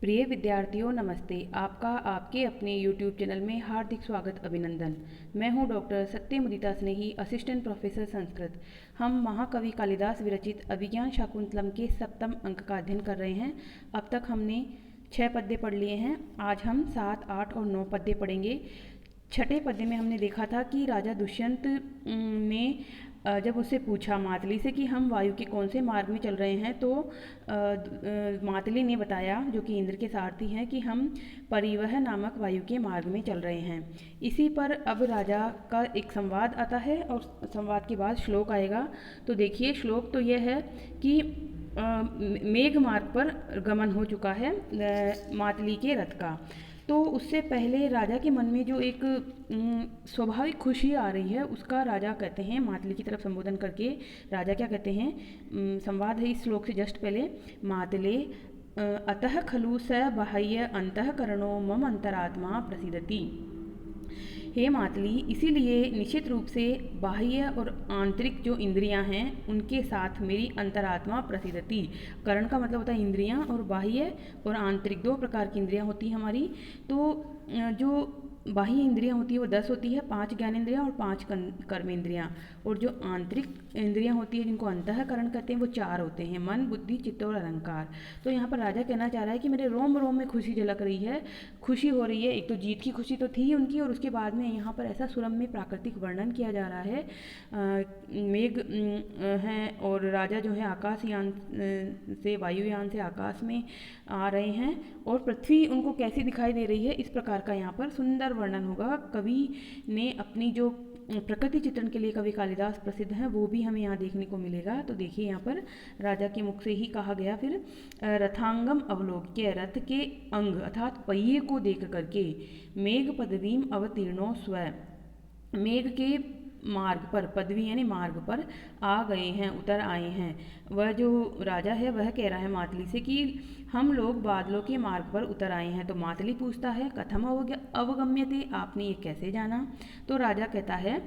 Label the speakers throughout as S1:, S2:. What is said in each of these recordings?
S1: प्रिय विद्यार्थियों नमस्ते। आपका आपके अपने YouTube चैनल में हार्दिक स्वागत अभिनंदन। मैं हूं डॉक्टर सत्यमुदिता स्नेही, असिस्टेंट प्रोफेसर संस्कृत। हम महाकवि कालिदास विरचित अभिज्ञान शाकुंतलम के सप्तम अंक का अध्ययन कर रहे हैं। अब तक हमने 6 पद्य पढ़ लिए हैं। आज हम 7, 8 और 9 पद्य पढ़ेंगे। छठे पद्य में हमने देखा था कि राजा दुष्यंत ने जब उससे पूछा मातली से कि हम वायु के कौन से मार्ग में चल रहे हैं, तो मातली ने बताया, जो कि इंद्र के सारथी हैं, कि हम परिवह नामक वायु के मार्ग में चल रहे हैं। इसी पर अब राजा का एक संवाद आता है और संवाद के बाद श्लोक आएगा। तो देखिए, श्लोक तो यह है कि मेघ मार्ग पर गमन हो चुका है मातली के रथ का। तो उससे पहले राजा के मन में जो एक स्वाभाविक खुशी आ रही है, उसका राजा कहते हैं, मातली की तरफ संबोधन करके राजा क्या कहते हैं, संवाद है इस श्लोक से जस्ट पहले। मातले अतः खलु स बाह्य अंतःकरणो मम अंतरात्मा प्रसीदति। हे मातली, इसीलिए निश्चित रूप से बाह्य और आंतरिक जो इंद्रियां हैं उनके साथ मेरी अंतरात्मा प्रसिद्धति। करण का मतलब होता है इंद्रियां, और बाह्य और आंतरिक 2 प्रकार की इंद्रियां होती हैं हमारी। तो जो बाह्य इंद्रियां होती है वो 10 होती है, 5 ज्ञानेंद्रियां और 5 कर्मेंद्रियां। और जो आंतरिक इंद्रियां होती है जिनको अंतःकरण कहते हैं वो 4 होते हैं, मन, बुद्धि, चित्त और अहंकार। तो यहाँ पर राजा कहना चाह रहा है कि मेरे रोम रोम में खुशी झलक रही है, खुशी हो रही है। एक तो जीत की खुशी तो थी उनकी, और उसके बाद में यहाँ पर ऐसा सुरम्य प्राकृतिक वर्णन किया जा रहा है। मेघ हैं और राजा जो है आकाशयान से, वायुयान से आकाश में आ रहे हैं, और पृथ्वी उनको कैसी दिखाई दे रही है, इस प्रकार का यहाँ पर सुंदर वर्णन होगा। कवि ने अपनी जो प्रकृति चित्रण के लिए कवि कालिदास प्रसिद्ध हैं, वो भी हमें यहाँ देखने को मिलेगा। तो देखिए, यहाँ पर राजा के मुख से ही कहा गया। फिर रथांगम अवलोक्य, रथ के अंग अर्थात पहिए को देख करके, मेघ पदवीम अवतीर्णो स्व, मेघ के मार्ग पर, पदवी यानी मार्ग पर आ गए हैं, उतर आए हैं। वह जो राजा है वह कह रहा है मातली से कि हम लोग बादलों के मार्ग पर उतर आए हैं। तो मातली पूछता है कथम अवगम्यते, आपने ये कैसे जाना? तो राजा कहता है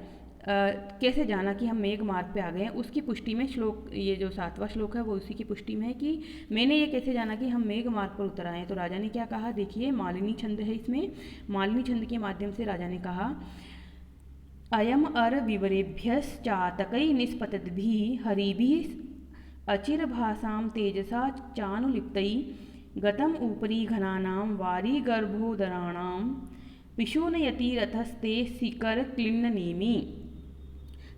S1: कैसे जाना कि हम मेघ मार्ग पे आ गए हैं। उसकी पुष्टि में श्लोक, ये जो 7वां श्लोक है वो उसी की पुष्टि में है कि मैंने ये कैसे जाना कि हम मेघ मार्ग पर उतर आए हैं। तो राजा ने क्या कहा, देखिए मालिनी छंद है इसमें। मालिनी छंद के माध्यम से राजा ने कहा, अयम अर विवरेभ्यश्चातकै निष्पतद्भिः हरिभिः अचिरभासां तेजसा चानुलिप्तै गतम ऊपरी घनानां वारिगर्भोदराणां पिशूनयति रथस्ते शिकर क्लिन्ननेमि।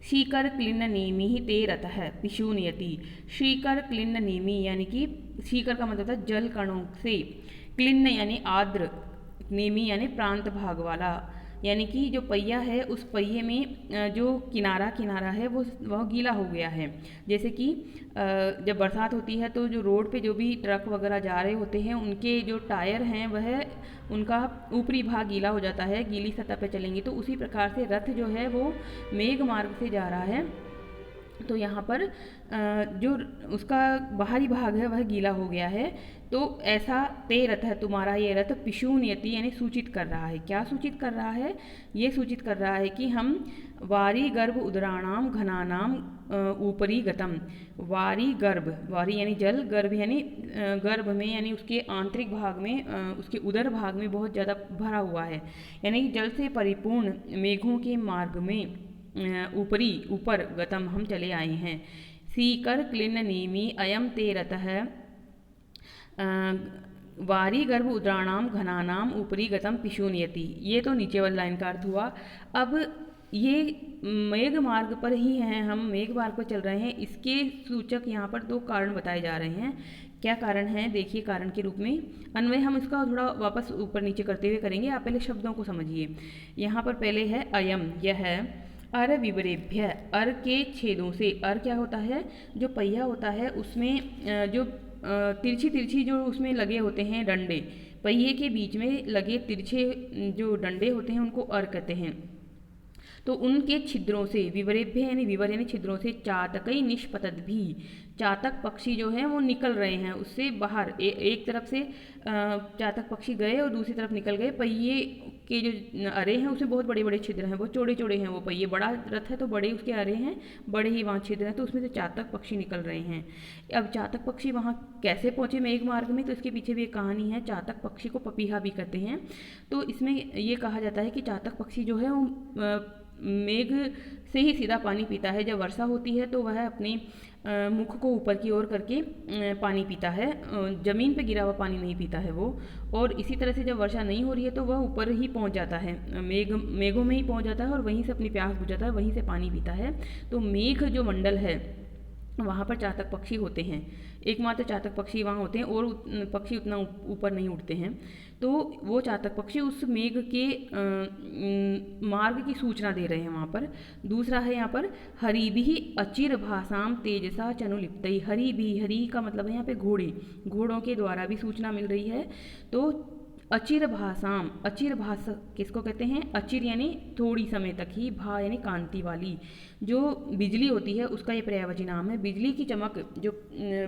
S1: शीकर क्लिन्न नेमि ही ते रथः पिशूनयति। शीकर क्लिन्न नेमि यानी कि शीकर का मतलब था जल कणों से, क्लिन्न यानी आर्द्र, नेमि यानी प्रांत भाग वाला, यानी कि जो पहिया है उस पहिए में जो किनारा है वह गीला हो गया है। जैसे कि जब बरसात होती है तो जो रोड पे जो भी ट्रक वगैरह जा रहे होते हैं उनके जो टायर हैं वह, उनका ऊपरी भाग गीला हो जाता है, गीली सतह पे चलेंगे। तो उसी प्रकार से रथ जो है वो मेघ मार्ग से जा रहा है। तो यहाँ पर जो उसका बाहरी भाग है वह गीला हो गया है। तो ऐसा ते रथ है, तुम्हारा ये रथ पिशूनयति यानी सूचित कर रहा है। क्या सूचित कर रहा है? ये सूचित कर रहा है कि हम वारी गर्भ उदराणाम घनानाम ऊपरी गतम। वारी गर्भ, वारी यानी जल, गर्भ यानी गर्भ में यानी उसके आंतरिक भाग में, उसके उदर भाग में बहुत ज़्यादा भरा हुआ है, यानी जल से परिपूर्ण मेघों के मार्ग में ऊपरी, ऊपर गतम हम चले आए हैं। सीकर क्लिन्न नेमि अयम ते रथः वारी गर्भ उद्राणाम घनानाम ऊपरी गतम पिशूनयति। ये तो नीचे वाली लाइन का अर्थ हुआ। अब ये मेघ मार्ग पर ही हैं, हम मेघ मार्ग पर चल रहे हैं, इसके सूचक यहाँ पर 2 कारण बताए जा रहे हैं। क्या कारण है? देखिए, कारण के रूप में अन्वय हम इसका थोड़ा वापस ऊपर नीचे करते हुए करेंगे। आप पहले शब्दों को समझिए। यहाँ पर पहले है अयम, यह है। अर विवरेभ्य, अर के छेदों से। अर क्या होता है? जो पहिया होता है उसमें जो तिरछी जो उसमें लगे होते हैं डंडे, पहिए के बीच में लगे तिरछे जो डंडे होते हैं उनको अर कहते हैं। तो उनके छिद्रों से, विवरेभ्य यानी विवर यानी छिद्रों से, चातकई निष्पतद्भिः, चातक पक्षी जो है वो निकल रहे हैं उससे बाहर। एक तरफ से चातक पक्षी गए और दूसरी तरफ निकल गए। पहिए के जो अरे हैं उसमें बहुत बड़े बड़े छिद्र हैं, बहुत चौड़े चौड़े हैं वो पहिए। बड़ा रथ है तो बड़े उसके अरे हैं, बड़े ही वहाँ छिद्र हैं, तो उसमें से चातक पक्षी निकल रहे हैं। अब चातक पक्षी वहाँ कैसे पहुँचे मेघ मार्ग में, तो इसके पीछे भी एक कहानी है। चातक पक्षी को पपीहा भी कहते हैं। तो इसमें ये कहा जाता है कि चातक पक्षी जो है वो मेघ से ही सीधा पानी पीता है। जब वर्षा होती है तो वह अपने मुख को ऊपर की ओर करके पानी पीता है, ज़मीन पे गिरा हुआ पानी नहीं पीता है वो। और इसी तरह से जब वर्षा नहीं हो रही है तो वह ऊपर ही पहुंच जाता है, मेघों में ही पहुंच जाता है और वहीं से अपनी प्यास बुझाता है, वहीं से पानी पीता है। तो मेघ जो मंडल है वहाँ पर चातक पक्षी होते हैं, एकमात्र चातक पक्षी वहाँ होते हैं, और पक्षी उतना ऊपर नहीं उड़ते हैं। तो वो चातक पक्षी उस मेघ के मार्ग की सूचना दे रहे हैं वहाँ पर। दूसरा है यहाँ पर हरिभिः अचिर भासाम तेजसा चनुलिप्तै। हरि का मतलब है यहाँ पे घोड़े, घोड़ों के द्वारा भी सूचना मिल रही है। तो अचिर भासाम, अचिर भाषा किसको कहते हैं? अचिर यानी थोड़ी समय तक ही, भा यानी कांति वाली। जो बिजली होती है उसका ये पर्यायवाची नाम है। बिजली की चमक, जो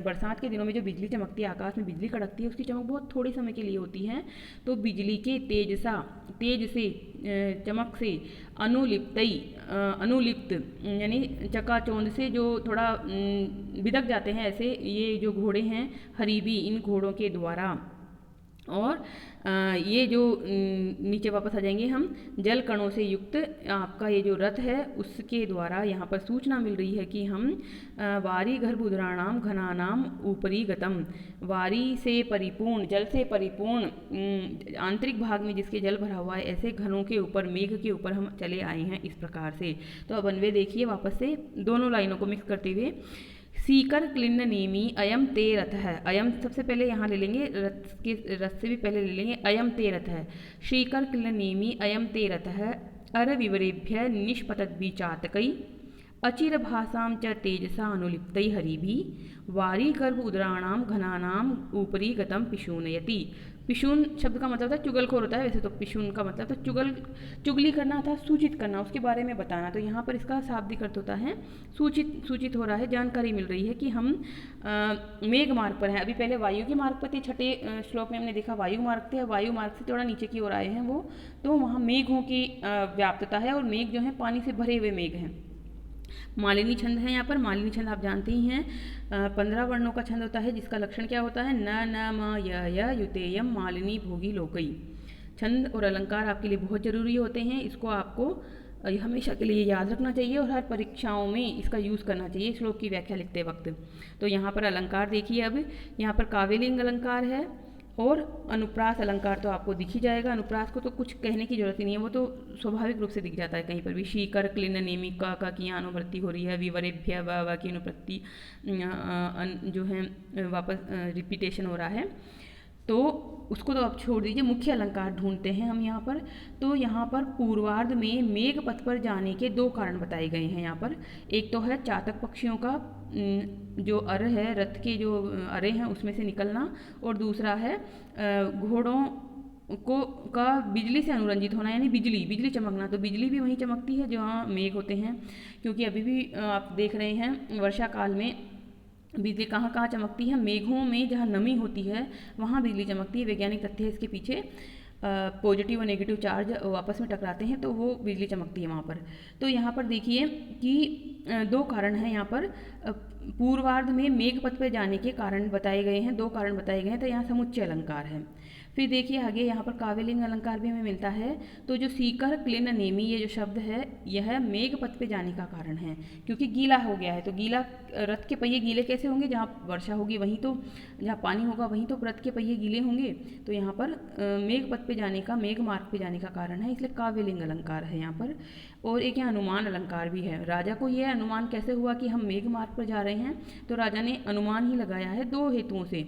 S1: बरसात के दिनों में जो बिजली चमकती है, आकाश में बिजली कड़कती है, उसकी चमक बहुत थोड़े समय के लिए होती है। तो बिजली के तेजसा, तेज से, चमक से, अनुलिप्तई, अनुलिप्त यानी चकाचौंध से जो थोड़ा बिदक जाते हैं, ऐसे ये जो घोड़े हैं हरिबी, इन घोड़ों के द्वारा। और ये जो नीचे वापस आ जाएंगे हम, जल कणों से युक्त आपका ये जो रथ है उसके द्वारा यहाँ पर सूचना मिल रही है कि हम वारी गर्भुद्राणाम घनानाम ऊपरी गतम, वारी से परिपूर्ण, जल से परिपूर्ण आंतरिक भाग में जिसके जल भरा हुआ है, ऐसे घनों के ऊपर, मेघ के ऊपर हम चले आए हैं इस प्रकार से। तो अब अन्वय देखिए वापस से दोनों लाइनों को मिक्स करते हुए। सीकर क्लिन्न नेमी अयम ते रथ है। अयम सबसे पहले यहाँ ले लेंगे, रथ से भी पहले ले लेंगे, अयम ते रथ है। श्रीकर क्लिन्न नेमी अयम ते रथ है। अर विवरेभ्य निष्पतद्भि चातकई अचिर भासाम च तेजसा अनुलिप्तै हरिभि वारी गर्भ उदराणाम घनानाम ऊपरी गतम पिशूनयति। पिशून शब्द का मतलब था चुगलखोर होता है, वैसे तो पिशून का मतलब था चुगली करना था, सूचित करना, उसके बारे में बताना। तो यहाँ पर इसका शाब्दिक अर्थ होता है सूचित हो रहा है, जानकारी मिल रही है कि हम मेघ मार्ग पर हैं। अभी पहले वायु के मार्ग पर थे, छठे श्लोक में हमने देखा वायु मार्ग थे, वायु मार्ग से थोड़ा नीचे की ओर आए हैं वो, तो वहाँ मेघों की व्याप्तता है, और मेघ जो है पानी से भरे हुए मेघ हैं। मालिनी छंद है यहाँ पर। मालिनी छंद आप जानते ही हैं, 15 वर्णों का छंद होता है, जिसका लक्षण क्या होता है? न न म य युतेयम मालिनी भोगी लोकई। छंद और अलंकार आपके लिए बहुत जरूरी होते हैं, इसको आपको हमेशा के लिए याद रखना चाहिए और हर परीक्षाओं में इसका यूज़ करना चाहिए श्लोक की व्याख्या लिखते वक्त। तो यहाँ पर अलंकार देखिए, अब यहाँ पर काव्यलिंग अलंकार है और अनुप्रास अलंकार तो आपको दिख ही जाएगा। अनुप्रास को तो कुछ कहने की जरूरत ही नहीं है, वो तो स्वाभाविक रूप से दिख जाता है कहीं पर भी। शीकर क्लिन्न नेमी का की यहाँ अनुवृत्ति हो रही है, विवरेभ्य व की अनुवृत्ति जो है वापस रिपीटेशन हो रहा है, तो उसको तो आप छोड़ दीजिए। मुख्य अलंकार ढूंढते हैं हम यहाँ पर। तो यहाँ पर पूर्वार्ध में मेघ पथ पर जाने के 2 कारण बताए गए हैं यहाँ पर। एक तो है चातक पक्षियों का जो अर है, रथ के जो अरे हैं उसमें से निकलना, और दूसरा है घोड़ों का बिजली से अनुरंजित होना, यानी बिजली चमकना। तो बिजली भी वहीं चमकती है जहाँ मेघ होते हैं, क्योंकि अभी भी आप देख रहे हैं वर्षा काल में बिजली कहाँ कहाँ चमकती है? मेघों में जहाँ नमी होती है वहाँ बिजली चमकती है। वैज्ञानिक तथ्य है इसके पीछे, पॉजिटिव और नेगेटिव चार्ज आपस में टकराते हैं तो वो बिजली चमकती है वहाँ पर। तो यहाँ पर देखिए कि 2 कारण हैं यहाँ पर। पूर्वार्ध में मेघ पथ पर जाने के कारण बताए गए हैं, 2 कारण बताए गए हैं, तो यहाँ समुच्चय अलंकार है। फिर देखिए आगे यहाँ पर काव्यलिंग अलंकार भी हमें मिलता है। तो जो सीकर क्लिन्न नेमी, ये जो शब्द है यह मेघ पथ पे जाने का कारण है, क्योंकि गीला हो गया है। तो गीला, रथ के पहिए गीले कैसे होंगे? जहाँ वर्षा होगी वहीं तो, जहाँ पानी होगा वहीं तो रथ के पहिए गीले होंगे। तो यहाँ पर मेघ पथ पे जाने का, मेघ मार्ग पे जाने का कारण है, इसलिए काव्यलिंग अलंकार है यहाँ पर। और एक यहाँ अनुमान अलंकार भी है। राजा को यह अनुमान कैसे हुआ कि हम मेघ मार्ग पर जा रहे हैं? तो राजा ने अनुमान ही लगाया है 2 हेतुओं से,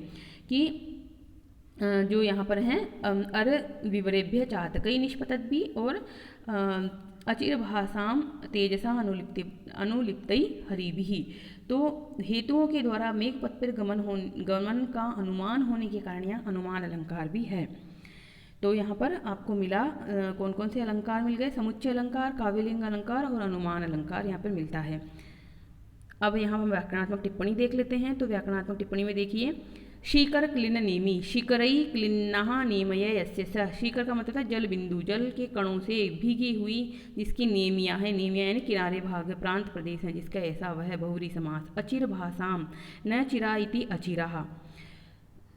S1: कि जो यहाँ पर हैं अर विवरेभ्य चातकई निष्पतद्भि और अचिर भाषाम तेजसा अनुलिप्तई हरिभिः। तो हेतुओं के द्वारा मेघ पथ पर गमन का अनुमान होने के कारण यहाँ अनुमान अलंकार भी है। तो यहाँ पर आपको मिला कौन कौन से अलंकार मिल गए? समुच्चय अलंकार, काव्यलिंग अलंकार और अनुमान अलंकार यहाँ पर मिलता है। अब यहाँ हम व्याकरणात्मक टिप्पणी देख लेते हैं। तो व्याकरणात्मक टिप्पणी में देखिए, शीकर क्लिन्न नेमी, शिकरई क्लिन्नः नेमय यस्य स। शीकर का मतलब है जल बिंदु, जल के कणों से भीगी हुई जिसकी नेमिया है, नेमिया यानी किनारे भाग प्रांत प्रदेश है जिसका, ऐसा वह बहुव्रीहि समास। अचिर भासाम न चिरा इति अचिराः,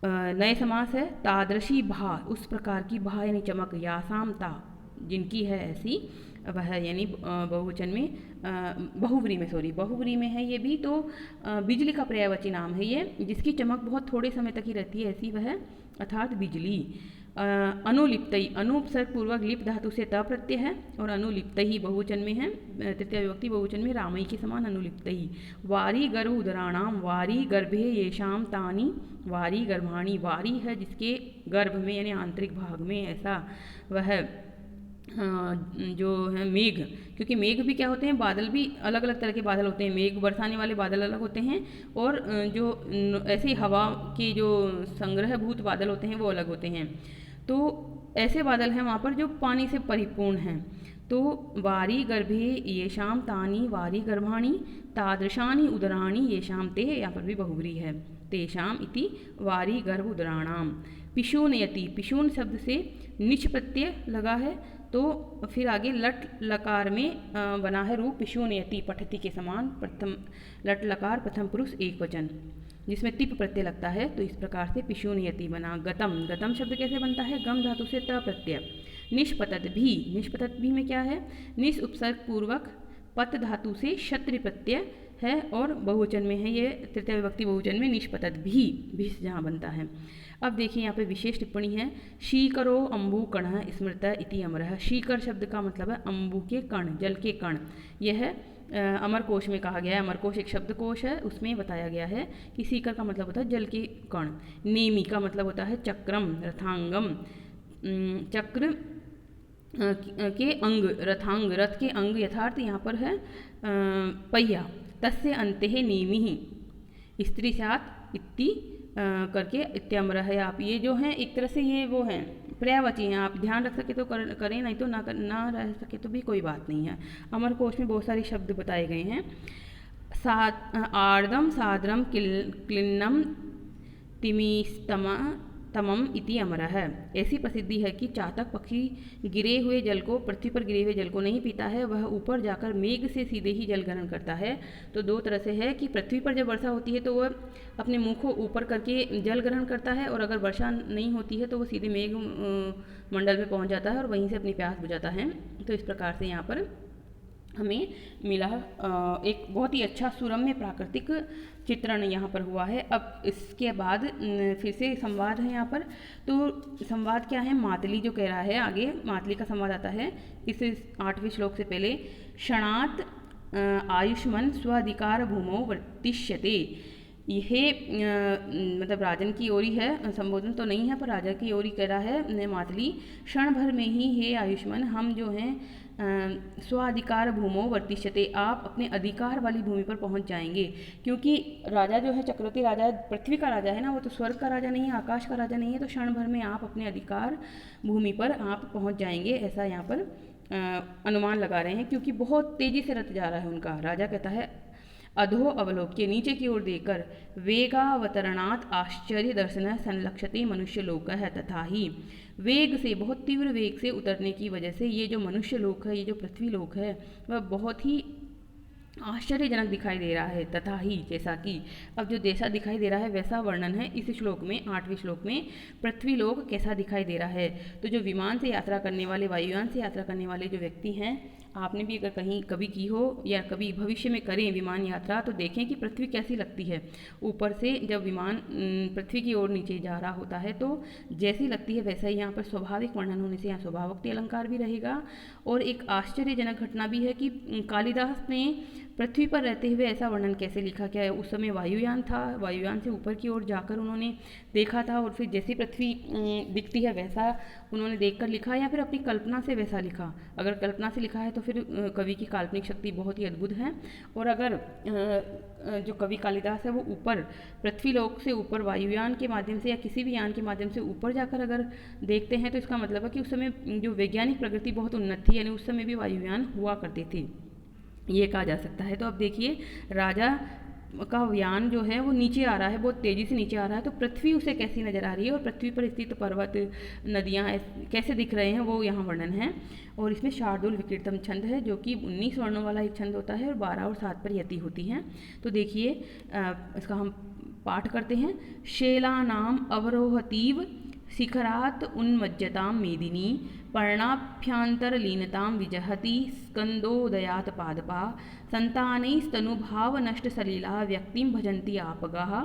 S1: नए समास है। तादृशी भा, उस प्रकार की, भा यानी चमक, यासाम ता जिनकी है ऐसी, वह यानी बहुवचन में, बहुव्रीहि में, सॉरी बहुव्रीहि में है ये भी। तो बिजली का पर्यायवाची नाम है ये, जिसकी चमक बहुत थोड़े समय तक ही रहती है, ऐसी वह अर्थात बिजली। अनुलिप्तई, अनुपसर्ग पूर्वक लिप धातु से त प्रत्यय है और अनुलिप्तई बहुवचन में है, तृतीय विभक्ति बहुवचन में रामई के समान अनुलिप्तई। वारी गर्भ उदराणाम, वारी गर्भे येषाम तानि, वारी गर्भाणी, वारी है जिसके गर्भ में यानी आंतरिक भाग में, ऐसा वह जो है मेघ, क्योंकि मेघ भी क्या होते हैं, बादल भी अलग अलग तरह के बादल होते हैं। मेघ बरसाने वाले बादल अलग होते हैं और जो ऐसी हवा के जो संग्रहभूत बादल होते हैं वो अलग होते हैं। तो ऐसे बादल हैं वहाँ पर जो पानी से परिपूर्ण हैं। तो वारी गर्भे येषाम तानि वारी गर्भाणी तादृशानि उदराणि येषाम ते, यहाँ पर भी बहुव्रीहि है, तेषाम इति वारी गर्भ उदराणाम। पिशूनयति, पिशून शब्द से निच प्रत्यय लगा है, तो फिर आगे लट लकार में बना है रूप पिशूनयति, पठति के समान, प्रथम लट लकार प्रथम पुरुष एक वचन जिसमें तिप प्रत्यय लगता है, तो इस प्रकार से पिशूनयति बना। गतम, गतम शब्द कैसे बनता है, गम धातु से त प्रत्यय। निष्पतत भी, निष्पतत भी में क्या है, निस उपसर्ग पूर्वक पत धातु से क्षत्रि प्रत्यय है और बहुवचन में है ये, तृतीय विभक्ति बहुवचन में, निष्पतत भी, भिस जहाँ बनता है। अब देखिए यहाँ पे विशेष टिप्पणी है, शीकरो अम्बु कण स्मृत इति अमरः। शीकर शब्द का मतलब है अम्बु के कण, जल के कण। यह अमरकोश में कहा गया है, अमरकोश एक शब्दकोश है, उसमें बताया गया है कि सीकर का मतलब होता है जल के कण। नेमी का मतलब होता है चक्रम, रथांगम, चक्र के अंग, रथांग, रथ के अंग, यथार्थ यहाँ पर है पहिया। तस्य अंते नेमि, स्त्री साथ इत्ति करके इत्याम्र है। आप ये जो हैं एक तरह से ये वो हैं पर्यायवाची हैं, आप ध्यान रख सके तो करें, नहीं तो ना रह सके तो भी कोई बात नहीं है। अमरकोश में बहुत सारे शब्द बताए गए हैं। आर्दम साद्रम क्लिन्नम तिमिस्तमा तमम इति अमरः है। ऐसी प्रसिद्धि है कि चातक पक्षी गिरे हुए जल को, पृथ्वी पर गिरे हुए जल को नहीं पीता है, वह ऊपर जाकर मेघ से सीधे ही जल ग्रहण करता है। तो दो तरह से है कि पृथ्वी पर जब वर्षा होती है तो वह अपने मुंह को ऊपर करके जल ग्रहण करता है, और अगर वर्षा नहीं होती है तो वह सीधे मेघ मंडल में पहुंच जाता है और वहीं से अपनी प्यास बुझाता है। तो इस प्रकार से यहाँ पर हमें मिला एक बहुत ही अच्छा सुरम्य प्राकृतिक चित्रण यहाँ पर हुआ है। अब इसके बाद फिर से संवाद है यहाँ पर। तो संवाद क्या है, मातली जो कह रहा है, आगे मातली का संवाद आता है इस 8वें श्लोक से पहले। क्षणात् आयुष्मन स्वाधिकार भूमौ वर्तिष्यते। यह मतलब राजन की ओरी है, संबोधन तो नहीं है पर राजा की ओरी कह रहा है मातली। क्षण भर में ही हे आयुष्मान, हम जो हैं स्वाधिकार भूमो वर्तिष्यते, आप अपने अधिकार वाली भूमि पर पहुंच जाएंगे। क्योंकि राजा जो है चक्रवर्ती राजा, पृथ्वी का राजा है ना, वो तो स्वर्ग का राजा नहीं है, आकाश का राजा नहीं है। तो क्षण भर में आप अपने अधिकार भूमि पर आप पहुंच जाएंगे, ऐसा यहाँ पर अनुमान लगा रहे हैं। क्योंकि बहुत तेजी से रथ जा रहा है उनका। राजा कहता है अधो अवलोक्य, नीचे की ओर देखकर, वेगावतरणात् आश्चर्य दर्शन संलक्षते मनुष्य लोक है। तथा ही वेग से, बहुत तीव्र वेग से उतरने की वजह से ये जो मनुष्य लोक है, ये जो पृथ्वी लोक है, वह बहुत ही आश्चर्यजनक दिखाई दे रहा है। तथा ही, जैसा कि, अब जो जैसा दिखाई दे रहा है वैसा वर्णन है इस श्लोक में, 8वें श्लोक में। पृथ्वी लोक कैसा दिखाई दे रहा है, तो जो विमान से यात्रा करने वाले, वायुयान से यात्रा करने वाले जो व्यक्ति हैं, आपने भी अगर कहीं कभी की हो या कभी भविष्य में करें विमान यात्रा, तो देखें कि पृथ्वी कैसी लगती है। ऊपर से जब विमान पृथ्वी की ओर नीचे जा रहा होता है तो जैसी लगती है वैसा ही यहाँ पर स्वाभाविक वर्णन होने से यहाँ स्वभावोक्ति अलंकार भी रहेगा। और एक आश्चर्यजनक घटना भी है कि कालिदास ने पृथ्वी पर रहते हुए ऐसा वर्णन कैसे लिखा। क्या है, उस समय वायुयान था, वायुयान से ऊपर की ओर जाकर उन्होंने देखा था और फिर जैसी पृथ्वी दिखती है वैसा उन्होंने देखकर लिखा, या फिर अपनी कल्पना से वैसा लिखा। अगर कल्पना से लिखा है तो फिर कवि की काल्पनिक शक्ति बहुत ही अद्भुत है। और अगर जो कवि कालिदास है वो ऊपर पृथ्वी लोक से ऊपर वायुयान के माध्यम से या किसी भी यान के माध्यम से ऊपर जाकर अगर देखते हैं तो इसका मतलब है कि उस समय जो वैज्ञानिक प्रगति बहुत उन्नत थी, यानी उस समय भी वायुयान हुआ करते थे। ये कहा जा सकता है। तो अब देखिए राजा का यान जो है वो नीचे आ रहा है, बहुत तेज़ी से नीचे आ रहा है, तो पृथ्वी उसे कैसी नज़र आ रही है और पृथ्वी पर स्थित पर्वत नदियाँ कैसे दिख रहे हैं वो यहाँ वर्णन है। और इसमें शार्दुल विकृतम छंद है जो कि 19 वर्णों वाला एक छंद होता है और 12 और 7 पर यति होती हैं। तो देखिए इसका हम पाठ करते हैं। शेलानाम अवरोहतीव शिखरात् उन्मज्जतां मेदिनी पर्णाभ्यन्तरलीनतां विजहति स्कन्दोदयात् पादपा सन्तानैस्तनुभावनष्टसलिला व्यक्तिं भजन्ति आपगाः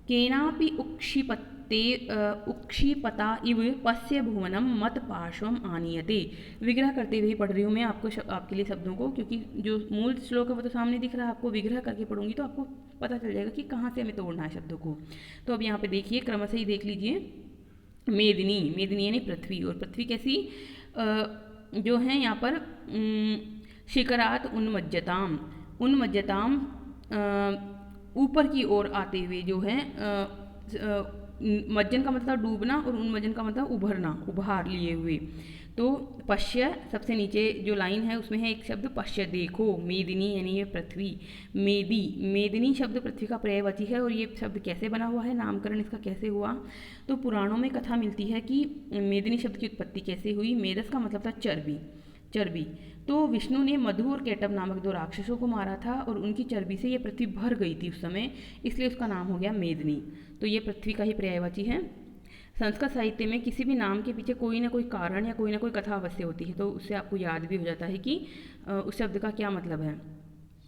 S1: केनापि उक्षिपता इव पश्य भुवनं मत पार्श्वम आनीयते। विग्रह करते हुए पढ़ रही हूँ मैं आपके लिए शब्दों को, क्योंकि जो मूल श्लोक है वो तो सामने दिख रहा है, आपको विग्रह करके पढ़ूंगी तो आपको पता चल जाएगा कि कहाँ से हमें तोड़ना है शब्दों को। तो अब यहाँ पे देखिए क्रमशः ही देख लीजिए। मेदिनी, मेदिनी यानी पृथ्वी, और पृथ्वी कैसी जो है यहाँ पर शिखरात उन्मज्जताम, उन्मज्जताम ऊपर की ओर आते हुए जो है मज्जन का मतलब डूबना और उन्मज्जन का मतलब उभरना, उभार लिए हुए। तो पश्य सबसे नीचे जो लाइन है उसमें है एक शब्द पश्य देखो, मेदिनी यानी ये पृथ्वी। मेदी, मेदिनी शब्द पृथ्वी का पर्यायवाची है और ये शब्द कैसे बना हुआ है, नामकरण इसका कैसे हुआ। तो पुराणों में कथा मिलती है कि मेदिनी शब्द की उत्पत्ति कैसे हुई। मेदस का मतलब था चर्बी, चर्बी। तो विष्णु ने मधु और केटव नामक 2 राक्षसों को मारा था और उनकी चर्बी से ये पृथ्वी भर गई थी उस समय, इसलिए उसका नाम हो गया मेदिनी। तो ये पृथ्वी का ही पर्यायवाची है। संस्कृत साहित्य में किसी भी नाम के पीछे कोई ना कोई कारण या कोई ना कोई कथा अवश्य होती है, तो उससे आपको याद भी हो जाता है कि उस शब्द का क्या मतलब है।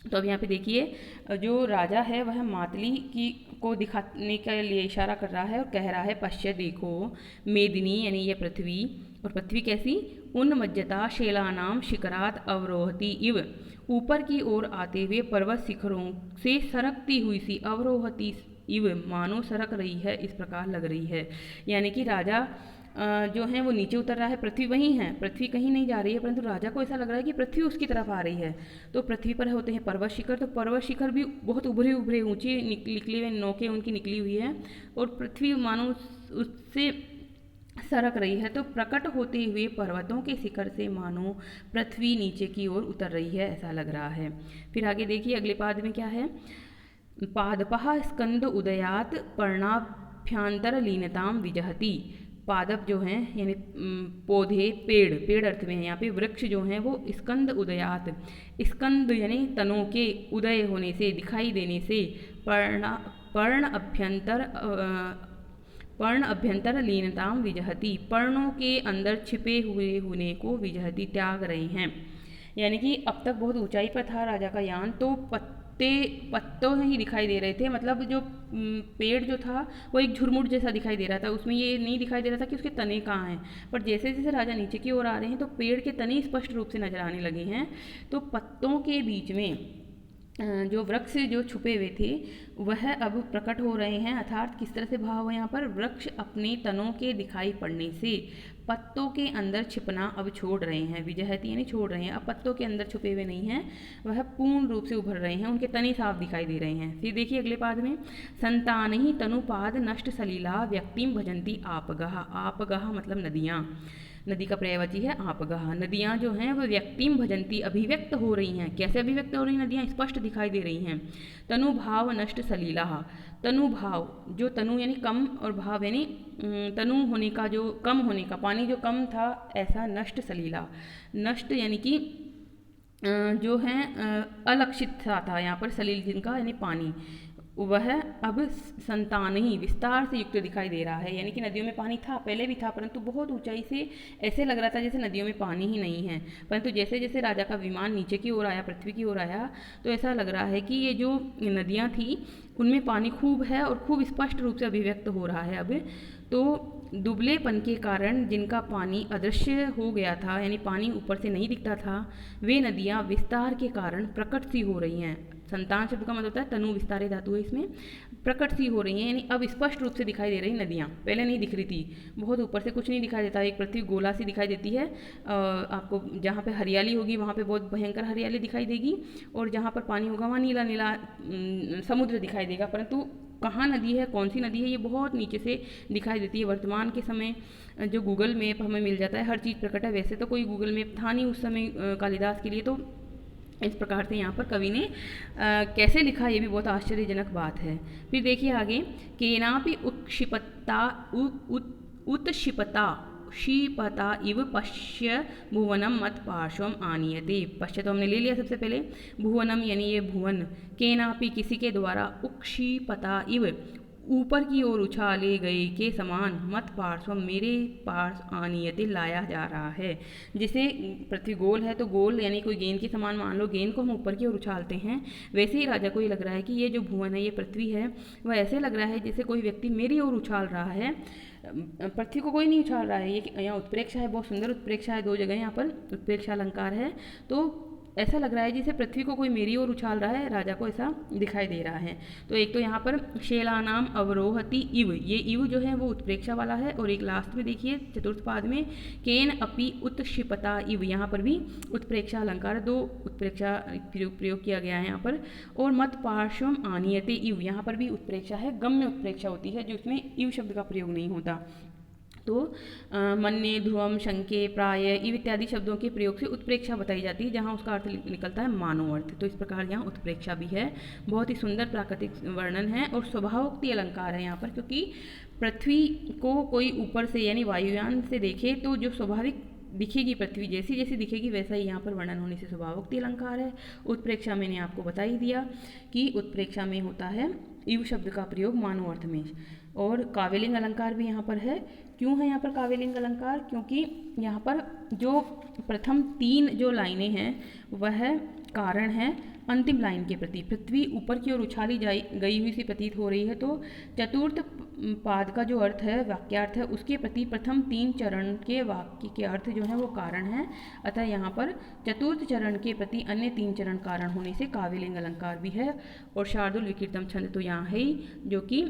S1: तो अब यहाँ पे देखिए जो राजा है वह मातली की को दिखाने के लिए इशारा कर रहा है और कह रहा है पश्य देखो मेदिनी यानी ये पृथ्वी। और पृथ्वी कैसी, उन्मज्जता शैलानाम शिखरात अवरोहती इव, ऊपर की ओर आते हुए पर्वत शिखरों से सरकती हुई सी, अवरोहती इव मानो सरक रही है, इस प्रकार लग रही है। यानी कि राजा जो है वो नीचे उतर रहा है, पृथ्वी वहीं है, पृथ्वी कहीं नहीं जा रही है, परंतु राजा को ऐसा लग रहा है कि पृथ्वी उसकी तरफ आ रही है। तो पृथ्वी पर होते हैं पर्वत शिखर, तो पर्वत शिखर भी बहुत उभरे उभरे ऊंचे निकली हुए नोकें उनकी निकली हुई है और पृथ्वी मानो उससे सरक रही है। तो प्रकट होते हुए पर्वतों के शिखर से मानो पृथ्वी नीचे की ओर उतर रही है, ऐसा लग रहा है। फिर आगे देखिए अगले पाद में क्या है। पादपः स्कंद उदयात पर्णाभ्यंतर लीनताम विजहति। पादप जो हैं यानी पौधे, पेड़, पेड़ अर्थ में है यहाँ पे। वृक्ष जो हैं वो स्कंद उदयात, स्कंद यानी तनों के उदय होने से, दिखाई देने से, पर्ण अभ्यंतर लीनताम विजहति, पर्णों के अंदर छिपे हुए होने को विजहति त्याग रहे हैं। यानी कि अब तक बहुत ऊंचाई पर था राजा का यान, तो पत्तों ही दिखाई दे रहे थे, मतलब जो पेड़ जो था वो एक झुरमुट जैसा दिखाई दे रहा था, उसमें ये नहीं दिखाई दे रहा था कि उसके तने कहाँ हैं। पर जैसे जैसे राजा नीचे की ओर आ रहे हैं तो पेड़ के तने स्पष्ट रूप से नजर आने लगे हैं। तो पत्तों के बीच में जो वृक्ष जो छुपे हुए थे वह अब प्रकट हो रहे हैं। अर्थात किस तरह से भाव है यहाँ पर, वृक्ष अपने तनों के दिखाई पड़ने से पत्तों के अंदर छिपना अब छोड़ रहे हैं। विजहती यानी छोड़ रहे हैं, अब पत्तों के अंदर छुपे हुए नहीं हैं, वह पूर्ण रूप से उभर रहे हैं, उनके तने साफ दिखाई दे रहे हैं। फिर देखिए अगले पाद में, संतान ही तनुपाद नष्ट सलीला व्यक्तिम भजंती आपगह। आपगह मतलब नदियाँ, नदी का पर्यायवाची है आपगह। नदियाँ जो हैं वह व्यक्तिम भजंती अभिव्यक्त हो रही हैं। कैसे अभिव्यक्त हो रही हैं नदियाँ, स्पष्ट दिखाई दे रही हैं। तनु भाव नष्ट सलीला, तनु भाव जो तनु यानी कम और भाव यानी तनु होने का जो कम होने का, पानी जो कम था ऐसा, नष्ट सलीला, नष्ट यानी कि जो है अलक्षित सा था यहाँ पर, सलील जिनका यानी पानी, वह अब संतान ही विस्तार से युक्त दिखाई दे रहा है। यानी कि नदियों में पानी था, पहले भी था, परंतु बहुत ऊंचाई से ऐसे लग रहा था जैसे नदियों में पानी ही नहीं है। परंतु जैसे जैसे राजा का विमान नीचे की ओर आया, पृथ्वी की ओर आया, तो ऐसा लग रहा है कि ये जो नदियाँ थी उनमें पानी खूब है और खूब स्पष्ट रूप से अभिव्यक्त हो रहा है अब। तो दुबलेपन के कारण जिनका पानी अदृश्य हो गया था, यानी पानी ऊपर से नहीं दिखता था, वे नदियाँ विस्तार के कारण प्रकट सी हो रही हैं। संतान शब्द का मतलब होता है तनु, विस्तारे धातु है इसमें, प्रकट सी हो रही हैं, यानी अब स्पष्ट रूप से दिखाई दे रही नदियाँ, पहले नहीं दिख रही थी। बहुत ऊपर से कुछ नहीं दिखाई देता, एक पृथ्वी गोला सी दिखाई देती है आपको, जहाँ पे हरियाली होगी वहाँ पे बहुत भयंकर हरियाली दिखाई देगी, और जहाँ पर पानी होगा वहाँ नीला नीला समुद्र दिखाई देगा, परंतु कहाँ नदी है, कौन सी नदी है, ये बहुत नीचे से दिखाई देती है। वर्तमान के समय जो गूगल मैप हमें मिल जाता है, हर चीज़ प्रकट है। वैसे तो कोई गूगल मैप था नहीं उस समय कालिदास के लिए, तो इस प्रकार से यहाँ पर कवि ने कैसे लिखा, ये भी बहुत आश्चर्यजनक बात है। फिर देखिए आगे, केनापि उत्क्षिपता क्षिपता इव पश्य भुवनम मत पार्श्वम आनीयते। पश्य तो हमने ले लिया सबसे पहले, भुवनम यानी ये भुवन, केनापि किसी के द्वारा, उक्षिपता इव ऊपर की ओर उछाले गए के समान, मत पार्श्व मेरे पास आनीयते लाया जा रहा है। जैसे पृथ्वी गोल है तो गोल यानी कोई गेंद के समान मान लो गेंद को हम ऊपर की ओर उछालते हैं, वैसे ही राजा को ये लग रहा है कि ये जो भुवन है, ये पृथ्वी है, वह ऐसे लग रहा है जैसे कोई व्यक्ति मेरी ओर उछाल रहा है। पृथ्वी को कोई नहीं उछाल रहा है, ये यहाँ उत्प्रेक्षा है, बहुत सुंदर उत्प्रेक्षा है, 2 जगह यहाँ पर उत्प्रेक्षा अलंकार है। तो ऐसा लग रहा है जैसे पृथ्वी को कोई मेरी ओर उछाल रहा है, राजा को ऐसा दिखाई दे रहा है। तो एक तो यहाँ पर शेलानाम अवरोहति इव, ये इव जो है वो उत्प्रेक्षा वाला है, और एक लास्ट में देखिए चतुर्थ पाद में केन अपि उत्क्षिपता इव, यहाँ पर भी उत्प्रेक्षा अलंकार, 2 उत्प्रेक्षा प्रयोग किया गया है यहाँ पर। और मत पार्श्वम आनीयते इव, यहाँ पर भी उत्प्रेक्षा है, गम्य उत्प्रेक्षा होती है जो इसमें इव शब्द का प्रयोग नहीं होता। तो मन्ये, ध्रुवम, शंके, प्राय इव इत्यादि शब्दों के प्रयोग से उत्प्रेक्षा बताई जाती है, जहाँ उसका अर्थ निकलता है मानव अर्थ। तो इस प्रकार यहाँ उत्प्रेक्षा भी है। बहुत ही सुंदर प्राकृतिक वर्णन है और स्वभावोक्ति अलंकार है यहाँ पर, क्योंकि पृथ्वी को कोई ऊपर से यानी वायुयान से देखे तो जो स्वाभाविक दिखेगी पृथ्वी, जैसी जैसी दिखेगी वैसा ही यहाँ पर वर्णन होने से स्वभावोक्ति अलंकार है। उत्प्रेक्षा मैंने आपको बता ही दिया कि उत्प्रेक्षा में होता है इव शब्द का प्रयोग मानव अर्थ में। और काव्यलिंग अलंकार भी यहाँ पर है। क्यों है यहाँ पर काव्यलिंग अलंकार? क्योंकि यहाँ पर जो प्रथम 3 जो लाइनें हैं वह कारण है अंतिम लाइन के प्रति। पृथ्वी ऊपर की ओर उछाली गई हुई सी प्रतीत हो रही है, तो चतुर्थ पाद का जो अर्थ है, वाक्यार्थ है, उसके प्रति प्रथम 3 चरण के वाक्य के अर्थ जो है वो कारण है। अतः यहाँ पर चतुर्थ चरण के प्रति अन्य 3 चरण कारण होने से काव्यलिंग अलंकार भी है। और शार्दुल विकीर्तम छंद तो यहाँ है ही, जो कि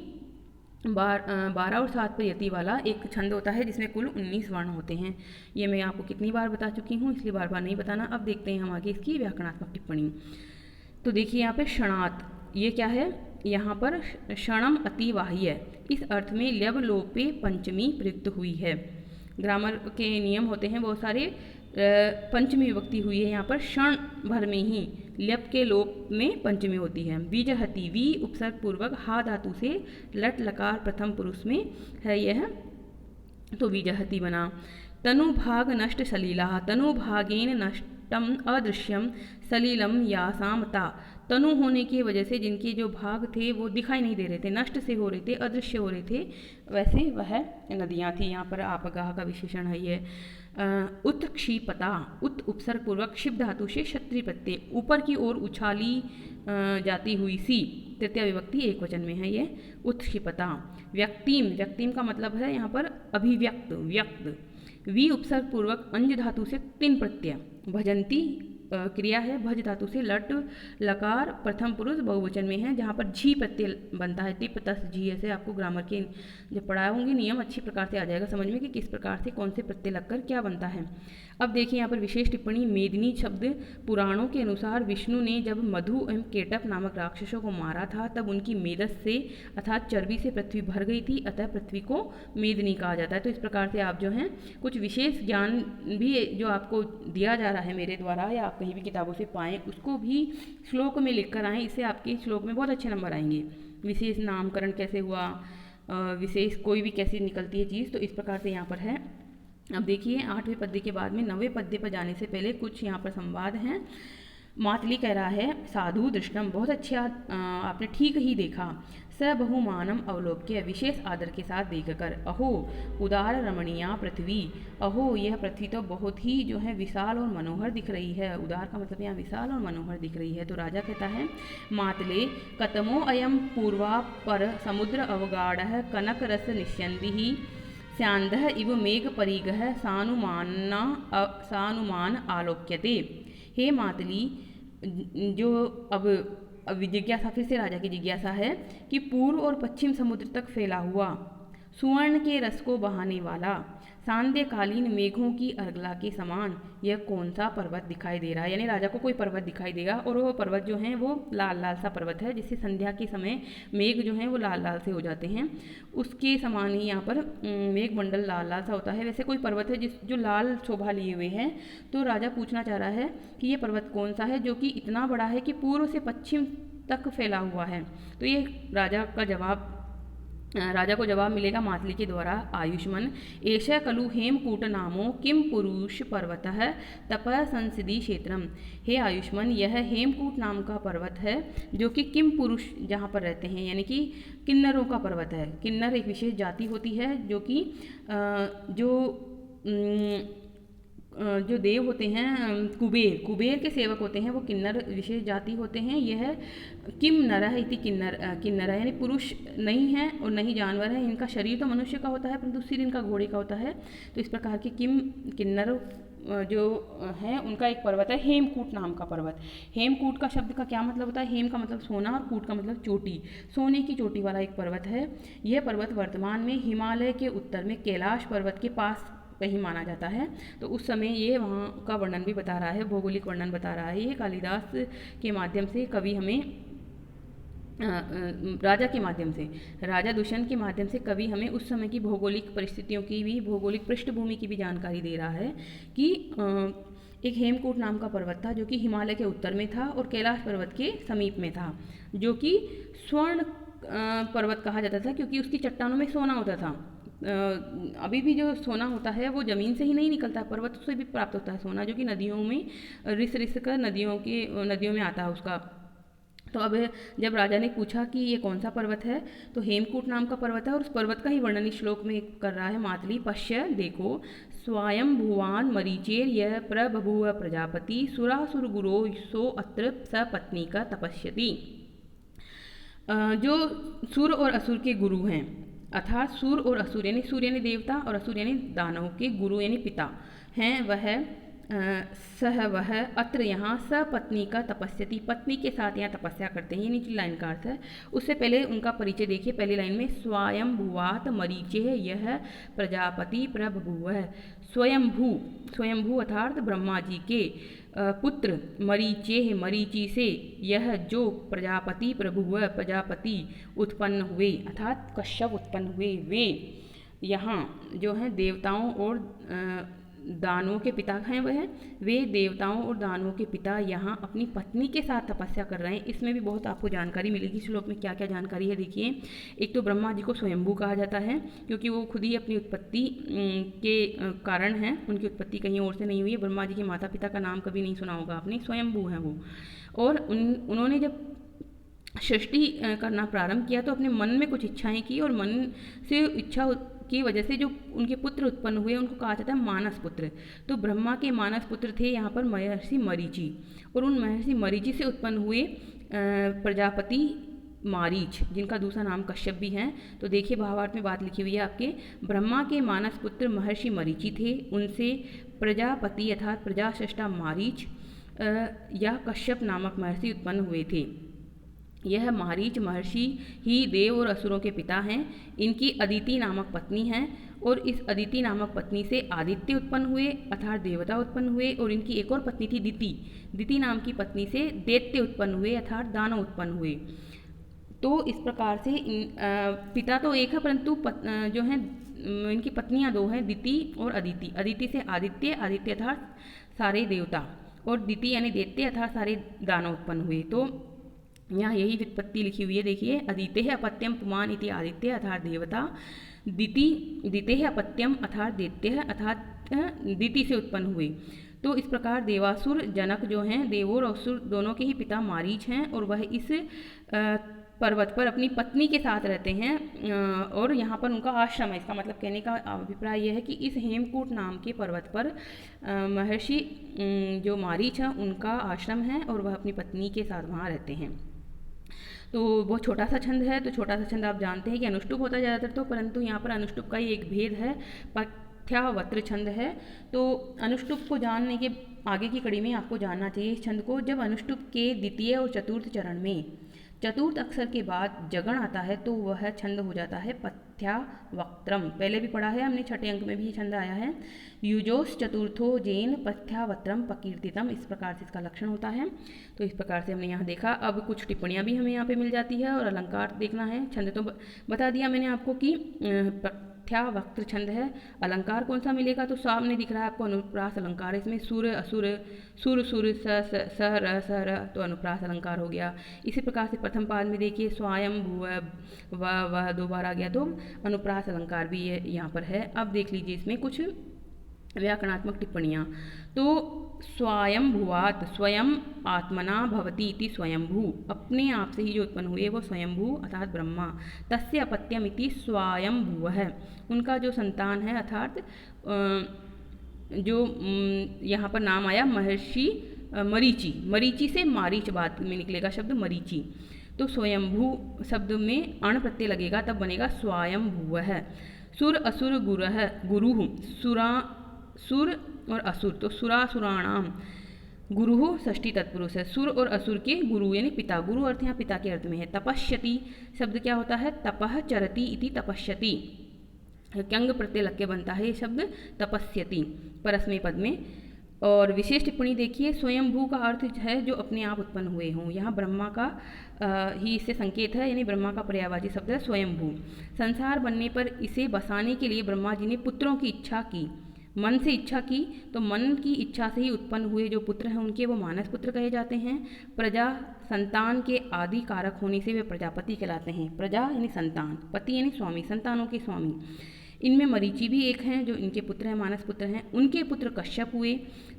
S1: 12 और 7 पर यति वाला एक छंद होता है जिसमें कुल 19 वर्ण होते हैं। ये मैं आपको कितनी बार बता चुकी हूँ, इसलिए बार बार नहीं बताना। अब देखते हैं हम आगे इसकी व्याकरणात्मक टिप्पणी। तो देखिए यहाँ पे क्षणात, ये क्या है? यहाँ पर क्षणम अतिवाह्य, इस अर्थ में ल्यब लोपे पंचमी प्रयुक्त हुई है। ग्रामर के नियम होते हैं बहुत सारे। पंचमी विभक्ति हुई है यहाँ पर, क्षण भर में ही ल्यप के लोप में पंचमी होती है। बीजहति, वी उपसर्ग पूर्वक हा धातु से लट लकार प्रथम पुरुष में है यह, तो बीजहति बना। तनुभाग नष्ट सलीला, तनुभागेन नष्टम अदृश्यम सलीलम यासामता, तनु होने की वजह से जिनके जो भाग थे वो दिखाई नहीं दे रहे थे, नष्ट से हो रहे थे, अदृश्य हो रहे थे, वैसे वह नदियाँ थी। यहाँ पर आपगाह का विशेषण है ये। उत्क्षिपता, उत उपसर्ग पूर्वक क्षिप धातु से क्षत्रिय प्रत्यय, ऊपर की ओर उछाली जाती हुई सी, तृतीय विभक्ति एक वचन में है ये उत्क्षिपता। व्यक्तिम, व्यक्तिम का मतलब है यहाँ पर अभिव्यक्त, व्यक्त। वी उपसर्ग पूर्वक अंज धातु से 3 प्रत्यय, भजंती क्रिया है, भज धातु से लट लकार प्रथम पुरुष बहुवचन में है, जहाँ पर झी प्रत्यय बनता है, टिप तस झी। ऐसे आपको ग्रामर के जब पढ़ाऊंगी नियम अच्छी प्रकार से आ जाएगा समझ में कि किस प्रकार से कौन से प्रत्यय लगकर क्या बनता है। अब देखिए यहाँ पर विशेष टिप्पणी। मेदिनी शब्द पुराणों के अनुसार विष्णु ने जब मधु एवं केटप नामक राक्षसों को मारा था तब उनकी मेदस से अर्थात चर्बी से पृथ्वी भर गई थी, अतः पृथ्वी को मेदिनी कहा जाता है। तो इस प्रकार से आप जो हैं कुछ विशेष ज्ञान भी जो आपको दिया जा रहा है मेरे द्वारा या आप कहीं भी किताबों से पाएँ, उसको भी श्लोक में लिख कर आएँ, इससे आपके श्लोक में बहुत अच्छे नंबर आएंगे। विशेष नामकरण कैसे हुआ, विशेष कोई भी कैसी निकलती है चीज़, तो इस प्रकार से यहाँ पर है। अब देखिए 8वें पद्य के बाद में 9वें पद्य पर जाने से पहले कुछ यहाँ पर संवाद हैं। मातली कह रहा है, साधु दृष्टम, बहुत अच्छा आपने ठीक ही देखा। स बहुमानम अवलोक्य, विशेष आदर के साथ देखकर। अहो उदार रमणीया पृथ्वी, अहो यह पृथ्वी तो बहुत ही जो है विशाल और मनोहर दिख रही है। उदार का मतलब यहाँ विशाल और मनोहर दिख रही है। तो राजा कहता है, मातले कतमो अयम पूर्वा पर समुद्र अवगाढ़ कनक रस निश्यंदि स्यांदः इव मेघ परिगः सानुमान आलोक्यते। हे मातली, जो अब जिज्ञासा, फिर से राजा की जिज्ञासा है कि पूर्व और पश्चिम समुद्र तक फैला हुआ, सुवर्ण के रस को बहाने वाला, सांध्यकालीन मेघों की अर्गला के समान यह कौन सा पर्वत दिखाई दे रहा है। यानी राजा को कोई पर्वत दिखाई देगा और वो पर्वत जो है वो लाल लाल सा पर्वत है, जिससे संध्या के समय मेघ जो है वो लाल लाल से हो जाते हैं, उसके समान ही यहाँ पर मेघमंडल लाल लाल सा होता है। वैसे कोई पर्वत है जो लाल शोभा लिए हुए है। तो राजा पूछना चाह रहा है कि ये पर्वत कौन सा है जो कि इतना बड़ा है कि पूर्व से पश्चिम तक फैला हुआ है। तो ये राजा को जवाब मिलेगा मातली के द्वारा, आयुष्मन एष खलु हेमकूट नामो किम पुरुष पर्वतः तपः संसदि क्षेत्रम। हे आयुष्मन, यह हेमकूट नाम का पर्वत है जो कि किम पुरुष जहाँ पर रहते हैं, यानी कि किन्नरों का पर्वत है। किन्नर एक विशेष जाति होती है जो कि जो देव होते हैं, कुबेर के सेवक होते हैं, वो किन्नर विशेष जाति होते हैं। यह किम नरः इति किन्नर यानी पुरुष नहीं है और नहीं जानवर है। इनका शरीर तो मनुष्य का होता है परंतु सिर इनका घोड़े का होता है। तो इस प्रकार के किन्नर जो है उनका एक पर्वत है हेमकूट नाम का पर्वत। हेमकूट का शब्द का क्या मतलब होता है? हेम का मतलब सोना और कूट का मतलब चोटी, सोने की चोटी वाला एक पर्वत है। यह पर्वत वर्तमान में हिमालय के उत्तर में कैलाश पर्वत के पास कहीं माना जाता है। तो उस समय ये वहाँ का वर्णन भी बता रहा है, भौगोलिक वर्णन बता रहा है। ये कालिदास के माध्यम से कवि हमें राजा दुष्यंत के माध्यम से कवि हमें उस समय की भौगोलिक परिस्थितियों की भी, भौगोलिक पृष्ठभूमि की भी जानकारी दे रहा है कि एक हेमकूट नाम का पर्वत था जो कि हिमालय के उत्तर में था और कैलाश पर्वत के समीप में था, जो कि स्वर्ण पर्वत कहा जाता था क्योंकि उसकी चट्टानों में सोना होता था। अभी भी जो सोना होता है वो ज़मीन से ही नहीं निकलता, पर्वत से भी प्राप्त होता है सोना, जो कि नदियों में रिस कर नदियों में आता है उसका। तो अब जब राजा ने पूछा कि ये कौन सा पर्वत है, तो हेमकूट नाम का पर्वत है और उस पर्वत का ही वर्णन इस श्लोक में कर रहा है मातली। पश्य, देखो, स्वयं भुवान मरीचेर यह प्रबभूव प्रजापति सुरासुर गुरो सो अत्र सपत्नी का तपस्यति। जो सुर और असुर के गुरु हैं, अर्थात सुर और असुर यानी सूर्य यानी देवता और असुर यानी दानव के गुरु यानी पिता हैं, वह अत्र यहाँ सपत्नी का तपस्यति, पत्नी के साथ यहाँ तपस्या करते हैं। ये नीचे लाइन का अर्थ है। उससे पहले उनका परिचय देखिए, पहली लाइन में स्वयं भुवात मरीचे यह प्रजापति प्रभुव। स्वयंभू अर्थात ब्रह्मा जी के पुत्र मरीचे, मरीचि से यह जो प्रजापति प्रजापति उत्पन्न हुए अर्थात कश्यप उत्पन्न हुए, वे यहाँ जो हैं देवताओं और दानवों के पिता हैं। वे देवताओं और दानवों के पिता यहाँ अपनी पत्नी के साथ तपस्या कर रहे हैं। इसमें भी बहुत आपको जानकारी मिलेगी श्लोक में क्या क्या जानकारी है। देखिए, एक तो ब्रह्मा जी को स्वयंभू कहा जाता है क्योंकि वो खुद ही अपनी उत्पत्ति के कारण हैं, उनकी उत्पत्ति कहीं और से नहीं हुई है। ब्रह्मा जी के माता पिता का नाम कभी नहीं सुना होगा आपने, स्वयंभू हैं वो। और उन्होंने जब सृष्टि करना प्रारंभ किया तो अपने मन में कुछ इच्छाएं की और मन से इच्छा की वजह से जो उनके पुत्र उत्पन्न हुए उनको कहा जाता है मानस पुत्र। तो ब्रह्मा के मानस पुत्र थे यहाँ पर महर्षि मरीचि, और उन महर्षि मरीचि से उत्पन्न हुए प्रजापति मारीच, जिनका दूसरा नाम कश्यप भी है। तो देखिए भावार्थ में बात लिखी हुई है आपके, ब्रह्मा के मानस पुत्र महर्षि मरीचि थे, उनसे प्रजापति अर्थात प्रजाश्रेष्ठा मारीच या कश्यप नामक महर्षि उत्पन्न हुए थे। यह मारीच महर्षि ही देव और असुरों के पिता हैं। इनकी अदिति नामक पत्नी है और इस अदिति नामक पत्नी से आदित्य उत्पन्न हुए अर्थात देवता उत्पन्न हुए, और इनकी एक और पत्नी थी दिति नाम की पत्नी से दैत्य उत्पन्न हुए अर्थात दानव उत्पन्न हुए। तो इस प्रकार से पिता तो एक है परंतु जो हैं इनकी पत्नियां दो हैं, दिति और अदिति। अदिति से आदित्य अर्थात सारे देवता, और दिति यानी दैत्य अर्थात सारे दानव उत्पन्न हुए। तो यहाँ यही व्युत्पत्ति लिखी हुई है। देखिए, अदिते अपत्यम पुमान इति आदित्य अर्थात देवता, दिते अपत्यम अर्थात दैत्य अर्थात दिति से उत्पन्न हुए। तो इस प्रकार देवासुर जनक जो हैं, देवों और असुर दोनों के ही पिता मारीच हैं, और वह इस पर्वत पर अपनी पत्नी के साथ रहते हैं और यहाँ पर उनका आश्रम है। इसका मतलब कहने का अभिप्राय यह है कि इस हेमकूट नाम के पर्वत पर महर्षि जो मारीच हैं उनका आश्रम है और वह अपनी पत्नी के साथ वहाँ रहते हैं। तो बहुत छोटा सा छंद है। तो छोटा सा छंद आप जानते हैं कि अनुष्टुप होता है ज़्यादातर, तो परंतु यहाँ पर अनुष्टुप का ही एक भेद है, पथ्यावत्र छंद है। तो अनुष्टुप को जानने के आगे की कड़ी में आपको जानना चाहिए इस छंद को। जब अनुष्टुप के द्वितीय और चतुर्थ चरण में चतुर्थ अक्षर के बाद जगण आता है तो वह छंद हो जाता है पथ्यावक्त्रम। पहले भी पढ़ा है हमने, छठे अंक में भी ये छंद आया है। युजोस चतुर्थो जेन पथ्यावक्त्रम प्रकीर्तितम, इस प्रकार से इसका लक्षण होता है। तो इस प्रकार से हमने यहाँ देखा। अब कुछ टिप्पणियाँ भी हमें यहाँ पे मिल जाती है और अलंकार देखना है। छंद तो बता दिया मैंने आपको कि पथ्यावक्त्र छंद है। अलंकार कौन सा मिलेगा, तो सामने दिख रहा है आपको अनुप्रास अलंकार। इसमें सुर असुर, सुर सुर स र स र, तो अनुप्रास अलंकार हो गया। इसी प्रकार से प्रथम पाद में देखिए स्वयं भुव वह 2 बार आ गया, तो अनुप्रास अलंकार भी ये यहाँ पर है। अब देख लीजिए इसमें कुछ व्याकरणात्मक टिप्पणियाँ। तो स्वयंभुवात, स्वयं आत्मना भवति इति स्वयंभू, अपने आप से ही जो उत्पन्न हुए वो स्वयंभू अर्थात ब्रह्मा। तस्य अपत्यम इति स्वयंभुवः, उनका जो संतान है अर्थात जो यहाँ पर नाम आया महर्षि मरीचि, मरीचि से मारीच बाद में निकलेगा शब्द मरीचि। तो स्वयंभू शब्द में अण प्रत्यय लगेगा तब बनेगा स्वयंभुवः। सुर असुर गुरः, गुरुः, सुर और असुर, तो सुरासुराणाम, गुरु षष्ठी तत्पुरुष है। सुर और असुर के गुरु यानी पिता, गुरु अर्थ यहाँ पिता के अर्थ में है। तपस्यति शब्द क्या होता है, तपः चरति इति तपस्यति, क्यंग प्रत्यय लग के बनता है ये शब्द तपस्यति परस्मै पद में। और विशेष टिप्पणी देखिए, स्वयंभू का अर्थ है जो अपने आप उत्पन्न हुए हों। यहाँ ब्रह्मा का ही इससे संकेत है, यानी ब्रह्मा का पर्यायवाची शब्द है स्वयंभू। संसार बनने पर इसे बसाने के लिए ब्रह्मा जी ने पुत्रों की इच्छा की, मन से इच्छा की, तो मन की इच्छा से ही उत्पन्न हुए जो पुत्र हैं उनके वो मानस पुत्र कहे जाते हैं। प्रजा संतान के आदि कारक होने से वे प्रजापति कहलाते हैं। प्रजा यानी संतान, पति यानी स्वामी, संतानों के स्वामी। इनमें मरीचि भी एक हैं जो इनके पुत्र हैं, मानस पुत्र हैं। उनके पुत्र कश्यप हुए,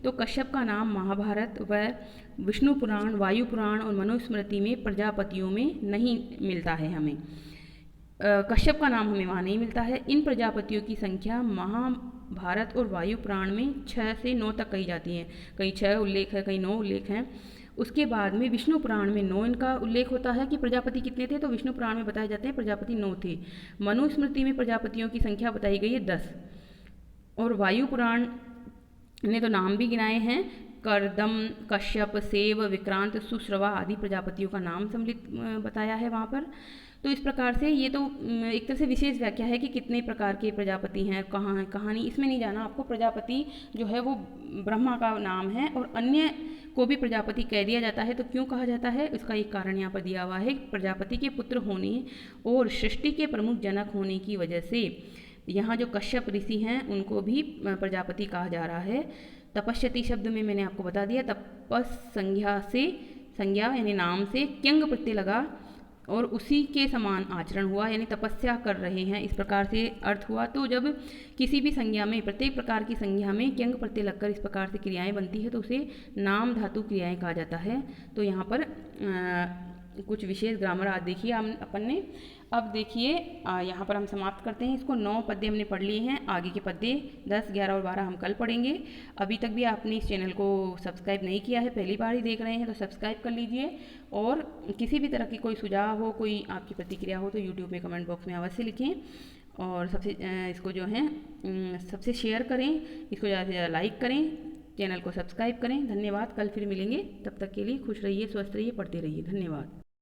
S1: तो कश्यप का नाम महाभारत व विष्णु पुराण, वायु पुराण और मनुस्मृति में प्रजापतियों में नहीं मिलता है हमें। कश्यप का नाम हमें वहाँ नहीं मिलता है। इन प्रजापतियों की संख्या महाभारत और वायु पुराण में 6 से 9 तक कही जाती है। कहीं 6 उल्लेख है, कहीं 9 उल्लेख हैं। उसके बाद में विष्णु पुराण में 9 इनका उल्लेख होता है कि प्रजापति कितने थे, तो विष्णु पुराण में बताए जाते हैं प्रजापति 9 थे। मनुस्मृति में प्रजापतियों की संख्या बताई गई है 10। और वायु पुराण ने तो नाम भी गिनाए हैं, करदम, कश्यप, सेव, विक्रांत, सुश्रवा आदि प्रजापतियों का नाम सम्मिलित बताया है वहाँ पर। तो इस प्रकार से ये तो एक तरह से विशेष व्याख्या है कि कितने प्रकार के प्रजापति हैं, कहाँ हैं, कहाँ नहीं, इसमें नहीं जाना आपको। प्रजापति जो है वो ब्रह्मा का नाम है और अन्य को भी प्रजापति कह दिया जाता है। तो क्यों कहा जाता है, इसका एक कारण यहाँ पर दिया हुआ है। प्रजापति के पुत्र होने और सृष्टि के प्रमुख जनक होने की वजह से यहाँ जो कश्यप ऋषि हैं उनको भी प्रजापति कहा जा रहा है। तपस्यति शब्द में मैंने आपको बता दिया, तपस संज्ञा से, संज्ञा यानी नाम से क्यंग प्रत्यय लगा और उसी के समान आचरण हुआ, यानी तपस्या कर रहे हैं, इस प्रकार से अर्थ हुआ। तो जब किसी भी संज्ञा में, प्रत्येक प्रकार की संज्ञा में क्यंग प्रत्यय लगकर इस प्रकार से क्रियाएं बनती है तो उसे नाम धातु क्रियाएं कहा जाता है। तो यहाँ पर कुछ विशेष ग्रामर आज देखिए अपन ने। अब देखिए यहाँ पर हम समाप्त करते हैं इसको। 9 पद्य हमने पढ़ लिए हैं, आगे के पद्य 10, 11 और 12 हम कल पढ़ेंगे। अभी तक भी आपने इस चैनल को सब्सक्राइब नहीं किया है, पहली बार ही देख रहे हैं, तो सब्सक्राइब कर लीजिए। और किसी भी तरह की कोई सुझाव हो, कोई आपकी प्रतिक्रिया हो तो यूट्यूब में कमेंट बॉक्स में अवश्य लिखें। और सबसे इसको जो है सबसे शेयर करें, इसको ज़्यादा से ज़्यादा लाइक करें, चैनल को सब्सक्राइब करें। धन्यवाद। कल फिर मिलेंगे, तब तक के लिए खुश रहिए, स्वस्थ रहिए, पढ़ते रहिए। धन्यवाद।